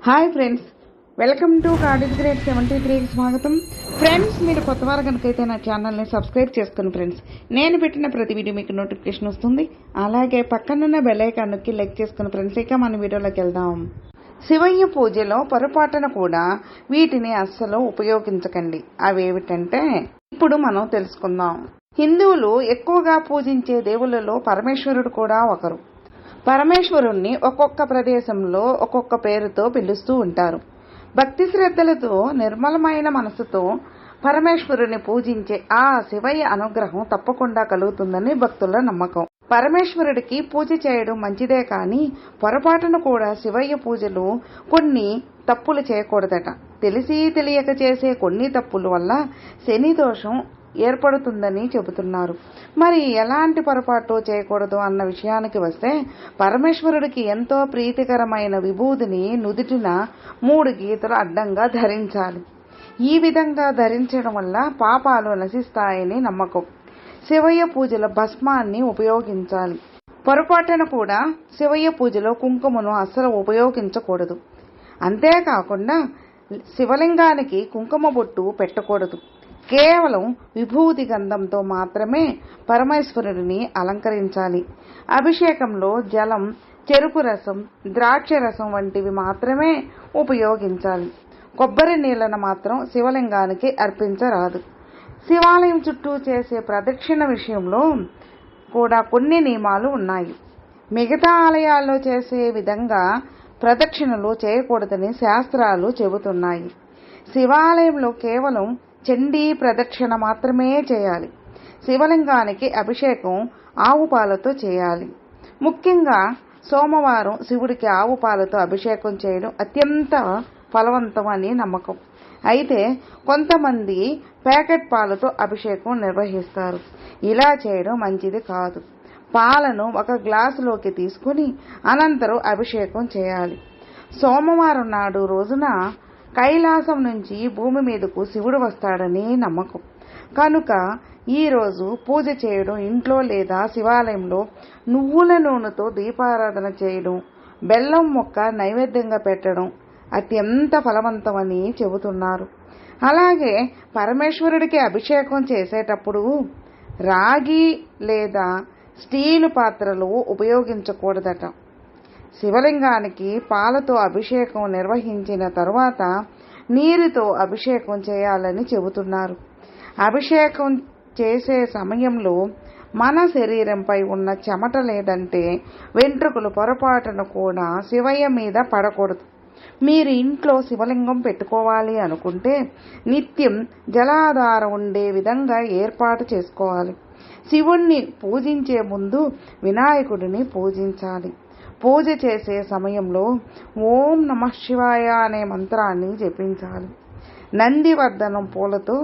Hi friends, welcome to college grade 73కి స్వాగతం. Friends, మీరు కొత్త వారు కనుకైతే నా ఛానల్ని సబ్స్క్రైబ్ చేసుకోండి ఫ్రెండ్స్. నేను పెట్టిన ప్రతి వీడియో మీకు నోటిఫికేషన్ వస్తుంది. అలాగే పక్కనున్న బెల్ ఐకాన్ నొక్కి లైక్ చేసుకుని ఫ్రెండ్స్. ఇక మన వీడియోలోకి వెళ్దాం. శివయ్య పూజలో పొరపాటున కూడా వీటిని అస్సలు ఉపయోగించకండి. అవేమిటంటే ఇప్పుడు మనం తెలుసుకుందాం. హిందువులు ఎక్కువగా పూజించే దేవుళ్ళలో పరమేశ్వరుడు కూడా ఒకరు. పరమేశ్వరుణ్ణి ఒక్కొక్క ప్రదేశంలో ఒక్కొక్క పేరుతో పిలుస్తూ ఉంటారు. భక్తి శ్రద్ధలతో నిర్మలమైన మనసుతో పరమేశ్వరుని పూజించే ఆ శివయ్య అనుగ్రహం తప్పకుండా కలుగుతుందని భక్తుల నమ్మకం. పరమేశ్వరుడికి పూజ చేయడం మంచిదే, కానీ పొరపాటును కూడా శివయ్య పూజలు కొన్ని తప్పులు చేయకూడదట. తెలిసి తెలియక చేసే కొన్ని తప్పుల వల్ల శని దోషం ఏర్పడుతుందని చెబుతున్నారు. మరి ఎలాంటి పొరపాటు చేయకూడదు అన్న విషయానికి వస్తే, పరమేశ్వరుడికి ఎంతో ప్రీతికరమైన విభూతిని నుదుటిన 3 గీతలు అడ్డంగా ధరించాలి. ఈ విధంగా ధరించడం వల్ల పాపాలు నశిస్తాయని నమ్మకం. శివయ్య పూజల భస్మాన్ని ఉపయోగించాలి. పొరపాటున కూడా శివయ్య పూజలో కుంకుమను అస్సలు ఉపయోగించకూడదు. అంతేకాకుండా శివలింగానికి కుంకుమ బొట్టు పెట్టకూడదు. కేవలం విభూతి గంధంతో మాత్రమే పరమేశ్వరుడిని అలంకరించాలి. అభిషేకంలో జలం, చెరుకు రసం, ద్రాక్ష రసం వంటివి మాత్రమే ఉపయోగించాలి. కొబ్బరి నీళ్లను మాత్రం శివలింగానికి అర్పించరాదు. శివాలయం చుట్టూ చేసే ప్రదక్షిణ విషయంలో కూడా కొన్ని నియమాలు ఉన్నాయి. మిగతా ఆలయాల్లో చేసే విధంగా ప్రదక్షిణలు చేయకూడదని శాస్త్రాలు చెబుతున్నాయి. శివాలయంలో కేవలం చండీ ప్రదక్షిణ మాత్రమే చేయాలి. శివలింగానికి అభిషేకం ఆవు పాలతో చేయాలి. ముఖ్యంగా సోమవారం శివుడికి ఆవు పాలతో అభిషేకం చేయడం అత్యంత ఫలవంతం అని నమ్మకం. అయితే కొంతమంది ప్యాకెట్ పాలతో అభిషేకం నిర్వహిస్తారు. ఇలా చేయడం మంచిది కాదు. పాలను ఒక గ్లాసులోకి తీసుకుని అనంతరం అభిషేకం చేయాలి. సోమవారం నాడు రోజున కైలాసం నుంచి భూమి మీదకు శివుడు వస్తాడని నమ్మకం. కనుక ఈరోజు పూజ చేయడం, ఇంట్లో లేదా శివాలయంలో నువ్వుల నూనెతో దీపారాధన చేయడం, బెల్లం మొక్క నైవేద్యంగా పెట్టడం అత్యంత ఫలవంతమని చెబుతున్నారు. అలాగే పరమేశ్వరుడికి అభిషేకం చేసేటప్పుడు రాగి లేదా స్టీలు పాత్రలు ఉపయోగించకూడదట. శివలింగానికి పాలతో అభిషేకం నిర్వహించిన తరువాత నీరుతో అభిషేకం చేయాలని చెబుతున్నారు. అభిషేకం చేసే సమయంలో మన శరీరంపై ఉన్న చెమట లేదంటే వెంట్రుకలు పొరపాటున కూడా శివయ్య మీద పడకూడదు. మీరు ఇంట్లో శివలింగం పెట్టుకోవాలి అనుకుంటే నిత్యం జలాధారం ఉండే విధంగా ఏర్పాటు చేసుకోవాలి. శివుణ్ణి పూజించే ముందు వినాయకుడిని పూజించాలి. పూజ చేసే సమయంలో ఓం నమః శివాయ అనే మంత్రాన్ని జపించాలి. నందివర్ధనం పూలతో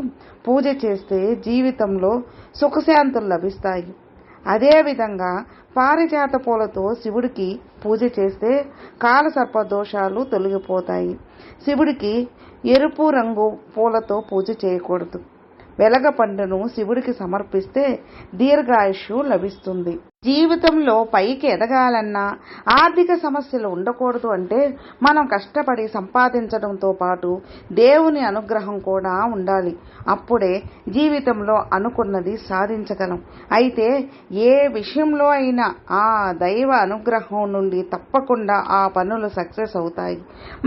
పూజ చేస్తే జీవితంలో సుఖశాంతులు లభిస్తాయి. అదేవిధంగా పారిజాత పూలతో శివుడికి పూజ చేస్తే కాలసర్ప దోషాలు తొలగిపోతాయి. శివుడికి ఎరుపు రంగు పూలతో పూజ చేయకూడదు. వెలగ పండును శివుడికి సమర్పిస్తే దీర్ఘాయుష్యు లభిస్తుంది. జీవితంలో పైకి ఎదగాలన్నా, ఆర్థిక సమస్యలు ఉండకూడదు అంటే మనం కష్టపడి సంపాదించడంతో పాటు దేవుని అనుగ్రహం కూడా ఉండాలి. అప్పుడే జీవితంలో అనుకున్నది సాధించగలం. అయితే ఏ విషయంలో అయినా ఆ దైవ అనుగ్రహం నుండి తప్పకుండా ఆ పనులు సక్సెస్ అవుతాయి.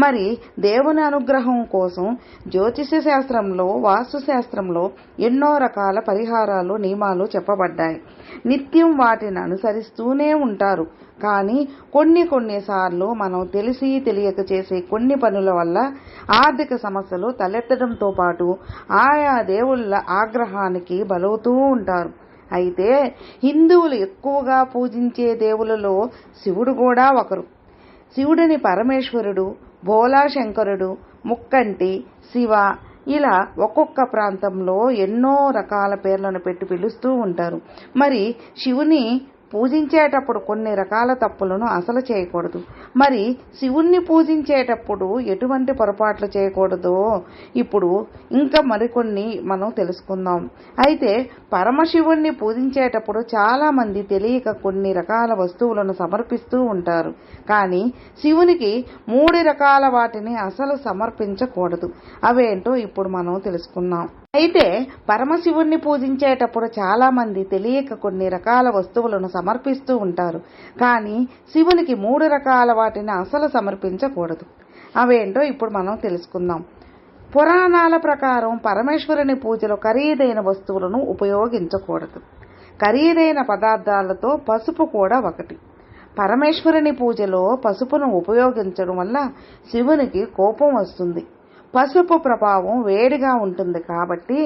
మరి దేవుని అనుగ్రహం కోసం జ్యోతిష శాస్త్రంలో, వాస్తు శాస్త్రంలో ఎన్నో రకాల పరిహారాలు, నియమాలు చెప్పబడ్డాయి. నిత్యం వాటిని అనుసరిస్తూనే ఉంటారు. కానీ కొన్నిసార్లు మనం తెలిసి తెలియక చేసే కొన్ని పనుల వల్ల ఆర్థిక సమస్యలు తలెత్తడంతో పాటు ఆయా దేవుళ్ళ ఆగ్రహానికి బలవుతూ ఉంటారు. అయితే హిందువులు ఎక్కువగా పూజించే దేవులలో శివుడు కూడా ఒకరు. శివుడిని పరమేశ్వరుడు, భోలాశంకరుడు, ముక్కంటి, శివ ఇలా ఒక్కొక్క ప్రాంతంలో ఎన్నో రకాల పేర్లను పెట్టి పిలుస్తూ ఉంటారు. మరి శివుని పూజించేటప్పుడు కొన్ని రకాల తప్పులను అసలు చేయకూడదు. మరి శివుణ్ణి పూజించేటప్పుడు ఎటువంటి పొరపాట్లు చేయకూడదో ఇప్పుడు ఇంకా మరికొన్ని మనం తెలుసుకుందాం. అయితే పరమశివుణ్ణి పూజించేటప్పుడు చాలామంది తెలియక కొన్ని రకాల వస్తువులను సమర్పిస్తూ ఉంటారు. కానీ శివునికి 3 రకాల వాటిని అసలు సమర్పించకూడదు. అవేంటో ఇప్పుడు మనం తెలుసుకుందాం. అయితే పరమశివుణ్ణి పూజించేటప్పుడు చాలామంది తెలియక కొన్ని రకాల వస్తువులను సమర్పిస్తూ ఉంటారు. కానీ శివునికి 3 రకాల వాటిని అసలు సమర్పించకూడదు. అవేంటో ఇప్పుడు మనం తెలుసుకుందాం. పురాణాల ప్రకారం పరమేశ్వరుని పూజలో ఖరీదైన వస్తువులను ఉపయోగించకూడదు. ఖరీదైన పదార్థాలతో పసుపు కూడా ఒకటి. పరమేశ్వరుని పూజలో పసుపును ఉపయోగించడం వల్ల శివునికి కోపం వస్తుంది. పసుపు ప్రభావం వేడిగా ఉంటుంది కాబట్టి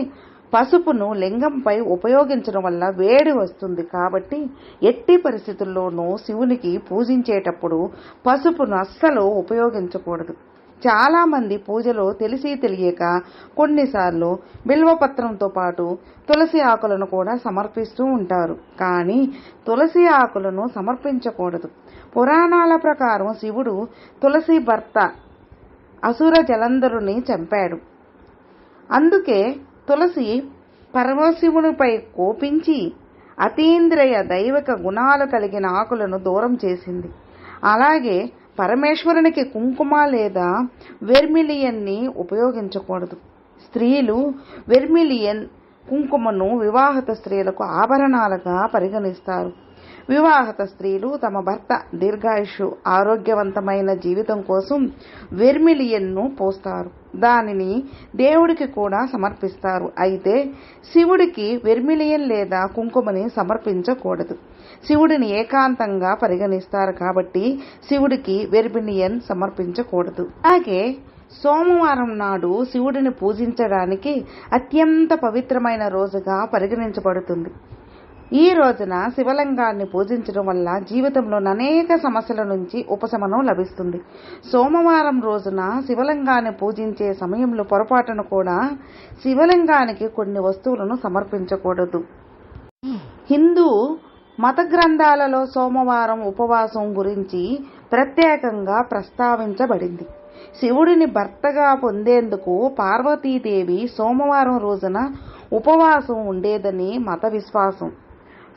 పసుపును లింగంపై ఉపయోగించడం వల్ల వేడి వస్తుంది. కాబట్టి ఎట్టి పరిస్థితుల్లోనూ శివునికి పూజించేటప్పుడు పసుపును అస్సలు ఉపయోగించకూడదు. చాలామంది పూజలో తెలిసి తెలియక కొన్నిసార్లు బిల్వపత్రంతో పాటు తులసి ఆకులను కూడా సమర్పిస్తూ ఉంటారు. కానీ తులసి ఆకులను సమర్పించకూడదు. పురాణాల ప్రకారం శివుడు తులసి భర్త అసుర జలంధరుని చంపాడు. అందుకే తులసి పరమశివునిపై కోపించి అతీంద్రియ దైవిక గుణాలు కలిగిన ఆకులను దూరం చేసింది. అలాగే పరమేశ్వరునికి కుంకుమ లేదా వెర్మిలియన్ని ఉపయోగించకూడదు. స్త్రీలు వెర్మిలియన్ కుంకుమను వివాహిత స్త్రీలకు ఆభరణాలుగా పరిగణిస్తారు. వివాహిత స్త్రీలు తమ భర్త దీర్ఘాయుషు ఆరోగ్యవంతమైన జీవితం కోసం వెర్మిలియన్ను పోస్తారు. దానిని దేవుడికి కూడా సమర్పిస్తారు. అయితే శివుడికి వెర్మిలియన్ లేదా కుంకుమని సమర్పించకూడదు. శివుడిని ఏకాంతంగా పరిగణిస్తారు కాబట్టి శివుడికి వెర్మిలియన్ సమర్పించకూడదు. అలాగే సోమవారం నాడు శివుడిని పూజించడానికి అత్యంత పవిత్రమైన రోజుగా పరిగణించబడుతుంది. ఈ రోజున శివలింగాన్ని పూజించడం వల్ల జీవితంలో అనేక సమస్యల నుంచి ఉపశమనం లభిస్తుంది. సోమవారం రోజున శివలింగాన్ని పూజించే సమయంలో పొరపాటును కూడా శివలింగానికి కొన్ని వస్తువులను సమర్పించకూడదు. హిందూ మత గ్రంథాలలో సోమవారం ఉపవాసం గురించి ప్రత్యేకంగా ప్రస్తావించబడింది. శివుడిని భర్తగా పొందేందుకు పార్వతీదేవి సోమవారం రోజున ఉపవాసం ఉండేదని మత విశ్వాసం.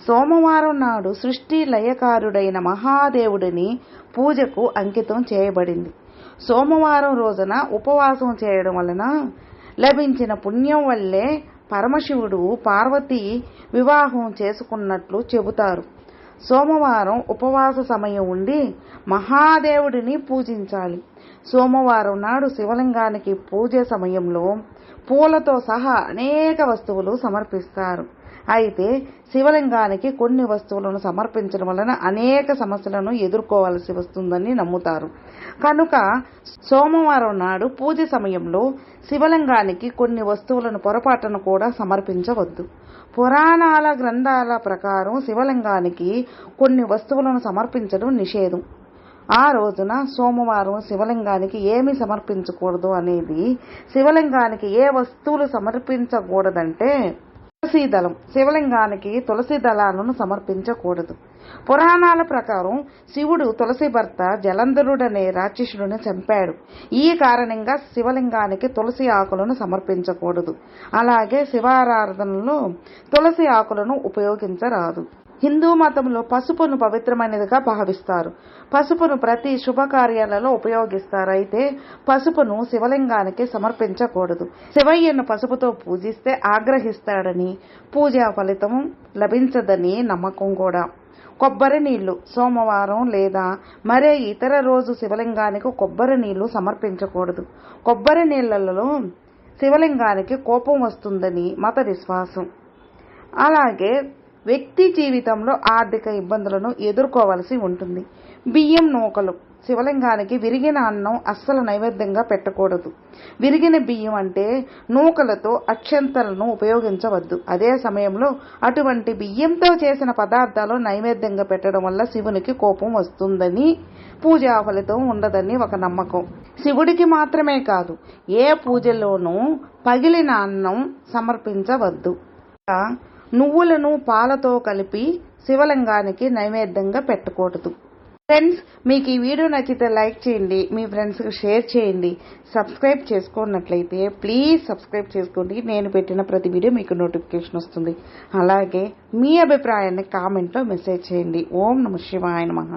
సోమవారం నాడు సృష్టి లయకారుడైన మహాదేవుడిని పూజకు అంకితం చేయబడింది. సోమవారం రోజున ఉపవాసం చేయడం వలన లభించిన పుణ్యం వల్లే పరమశివుడు పార్వతి వివాహం చేసుకున్నట్లు చెబుతారు. సోమవారం ఉపవాస సమయం ఉండి మహాదేవుడిని పూజించాలి. సోమవారం నాడు శివలింగానికి పూజ సమయంలో పూలతో సహా అనేక వస్తువులు సమర్పిస్తారు. అయితే శివలింగానికి కొన్ని వస్తువులను సమర్పించడం వలన అనేక సమస్యలను ఎదుర్కోవాల్సి వస్తుందని నమ్ముతారు. కనుక సోమవారం నాడు పూజ సమయంలో శివలింగానికి కొన్ని వస్తువులను పొరపాటును కూడా సమర్పించవద్దు. పురాణాల గ్రంథాల ప్రకారం శివలింగానికి కొన్ని వస్తువులను సమర్పించడం నిషేధం. ఆ రోజున సోమవారం శివలింగానికి ఏమి సమర్పించకూడదు అనేది, శివలింగానికి ఏ వస్తువులు సమర్పించకూడదంటే తులసి దళం. శివలింగానికి తులసి దళాలను సమర్పించకూడదు. పురాణాల ప్రకారం శివుడు తులసి భర్త జలంధరుడనే రాక్షసుడిని చంపాడు. ఈ కారణంగా శివలింగానికి తులసి ఆకులను సమర్పించకూడదు. అలాగే శివారాధనలో తులసి ఆకులను ఉపయోగించరాదు. హిందూ మతంలో పసుపును పవిత్రమైనదిగా భావిస్తారు. పసుపును ప్రతి శుభకార్యాలలో ఉపయోగిస్తారు. అయితే పసుపును శివలింగానికి సమర్పించకూడదు. శివయ్యను పసుపుతో పూజిస్తే ఆగ్రహిస్తాడని, పూజా ఫలితం లభించదని నమ్మకం కూడా. కొబ్బరి నీళ్లు. సోమవారం లేదా మరే ఇతర రోజు శివలింగానికి కొబ్బరి నీళ్లు సమర్పించకూడదు. కొబ్బరి నీళ్లలో శివలింగానికి కోపం వస్తుందని మత విశ్వాసం. అలాగే వ్యక్తి జీవితంలో ఆర్థిక ఇబ్బందులను ఎదుర్కోవలసి ఉంటుంది. బియ్యం నూకలు. శివలింగానికి విరిగిన అన్నం అస్సలు నైవేద్యంగా పెట్టకూడదు. విరిగిన బియ్యం అంటే నూకలతో అక్షంతలను ఉపయోగించవద్దు. అదే సమయంలో అటువంటి బియ్యంతో చేసిన పదార్థాలు నైవేద్యంగా పెట్టడం వల్ల శివునికి కోపం వస్తుందని, పూజా ఫలితం ఉండదని ఒక నమ్మకం. శివుడికి మాత్రమే కాదు, ఏ పూజలోనూ పగిలిన అన్నం సమర్పించవద్దు. నువ్వులను పాలతో కలిపి శివలింగానికి నైవేద్యంగా పెట్టకూడదు. ఫ్రెండ్స్, మీకు ఈ వీడియో నచ్చితే లైక్ చేయండి, మీ ఫ్రెండ్స్కి షేర్ చేయండి. సబ్స్క్రైబ్ చేసుకున్నట్లయితే ప్లీజ్ సబ్స్క్రైబ్ చేసుకోండి. నేను పెట్టిన ప్రతి వీడియో మీకు నోటిఫికేషన్ వస్తుంది. అలాగే మీ అభిప్రాయాన్ని కామెంట్లో మెసేజ్ చేయండి. ఓం నమః శివాయ నమః.